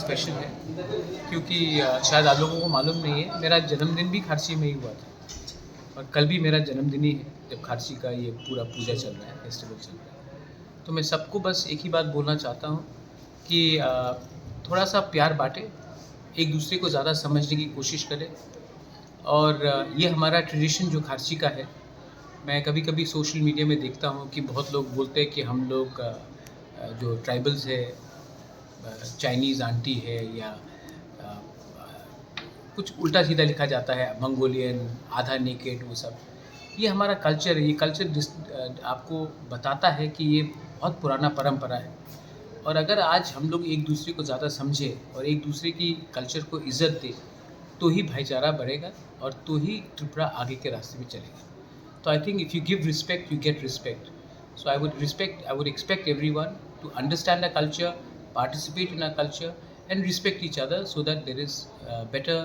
Special है क्योंकि शायद आप लोगों को मालूम नहीं है, मेरा जन्मदिन भी खारसी में ही हुआ था और कल भी मेरा जन्मदिन ही है जब खारसी का ये पूरा पूजा चल रहा है, फेस्टिवल चल रहा है। तो मैं सबको बस एक ही बात बोलना चाहता हूँ कि थोड़ा सा प्यार बांटे, एक दूसरे को ज़्यादा समझने की कोशिश करें। और ये हमारा ट्रेडिशन जो खारसी का है, मैं कभी कभी सोशल मीडिया में देखता हूँ कि बहुत लोग बोलते हैं कि हम लोग जो ट्राइबल्स है, चाइनीज़ आंटी है या कुछ उल्टा सीधा लिखा जाता है, मंगोलियन, आधा नेकेड, वो सब। ये हमारा कल्चर है, ये कल्चर आपको बताता है कि ये बहुत पुराना परंपरा है। और अगर आज हम लोग एक दूसरे को ज़्यादा समझें और एक दूसरे की कल्चर को इज़्ज़त दें, तो ही भाईचारा बढ़ेगा और तो ही त्रिपुरा आगे के रास्ते में चलेगा। तो I think if you give respect you get respect. So I would expect everyone to understand the culture, participate in our culture, and respect each other so that there is better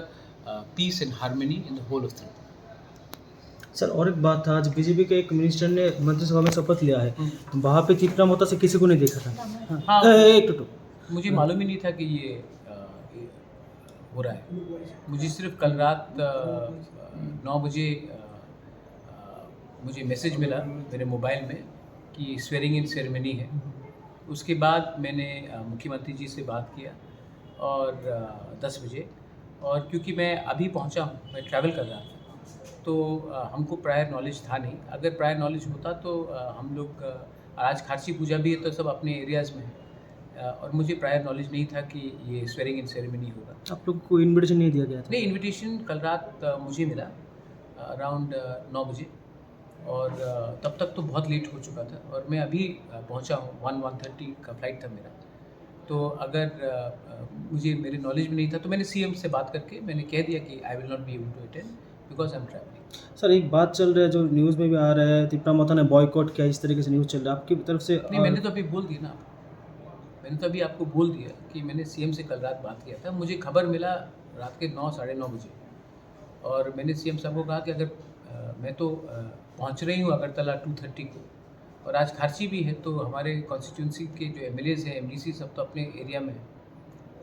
peace and harmony in the whole of Tripura. Sir और एक बात था, आज BJP के एक minister ने मंत्रिसभा में शपथ लिया है, वहाँ पे चित्रा मोहता से किसी को नहीं देखा था। हाँ, एक टुटू मुझे मालूम ही नहीं था कि ये हो रहा है। मुझे सिर्फ कल रात 9 बजे मुझे मैसेज मिला मेरे मोबाइल में कि स्वेरिंग इन सेरेमनी है। उसके बाद मैंने मुख्यमंत्री जी से बात किया और 10 बजे, और क्योंकि मैं अभी पहुंचा हूं, मैं ट्रैवल कर रहा था, तो हमको प्रायर नॉलेज था नहीं। अगर प्रायर नॉलेज होता तो हम लोग आज खारसी पूजा भी है तो सब अपने एरियाज़ में है, और मुझे प्रायर नॉलेज नहीं था कि ये स्वेरिंग इन सेरेमनी होगा। आप लोग को इन्विटेशन नहीं दिया गया था? नहीं, इन्विटेशन कल रात मुझे मिला अराउंड 9 बजे, और तब तक तो बहुत लेट हो चुका था और मैं अभी पहुंचा हूँ। 1:30 का फ्लाइट था मेरा। तो अगर मुझे मेरे नॉलेज में नहीं था तो मैंने सीएम से बात करके मैंने कह दिया कि I will not be able to attend because I am travelling. Sir एक बात चल रहा है जो न्यूज़ में भी आ रहा है, त्रिपुरा मोहता ने बॉयकॉट किया, इस तरीके से न्यूज़ चल रहा है आपकी तरफ से? नहीं, मैंने तो अभी बोल दिया ना आपको, मैंने तो अभी आपको बोल दिया कि मैंने सीएम से कल रात बात किया था। मुझे खबर मिला रात के 9 साढ़े 9 बजे, और मैंने सीएम साहब को कहा कि अगर मैं तो पहुंच रही हूँ अगरतला 2:30 को, और आज खारसी भी है, तो हमारे कॉन्स्टिट्यूंसी के जो एमएलएज हैं, एमडीसी, सब तो अपने एरिया में हैं।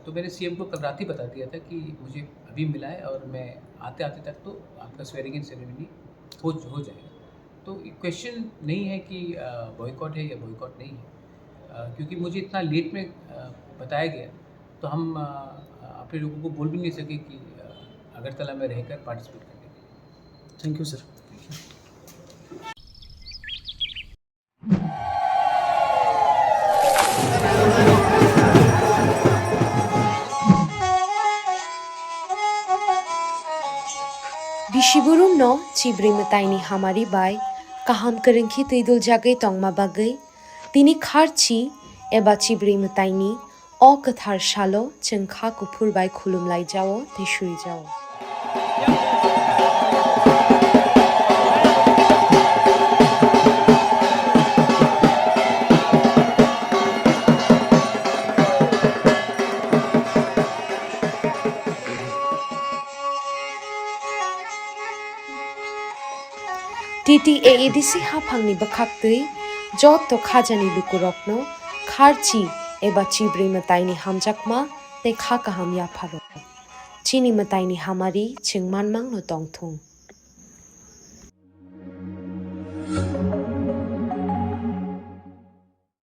तो मैंने सीएम को कल रात ही बता दिया था कि मुझे अभी मिला है और मैं आते आते तक तो आपका स्वेरिंग इन सेरेमनी हो जाएगा। तो क्वेश्चन नहीं है कि बॉयकॉट है या बॉयकॉट नहीं है, क्योंकि मुझे इतना लेट में बताया गया, तो हम अपने लोगों को बोल भी नहीं सके कि अगरतला में रहकर पार्टिसिपेट करेंगे। Thank you sir. Bishiburum no chibri mataini hamari bai kaham kerengki tidul jagai tongma bagai tini kharchi eba chibri mataini o kathar shalo chengkha kupur bai khulum lai jao teshui jao। TTAADC hapangni bakhaktui jotto khajani lukurokno kharchi eba chibri mataini hamjakma te kha kaham yapharo chini mataini hamari chingmanmang no tongthung।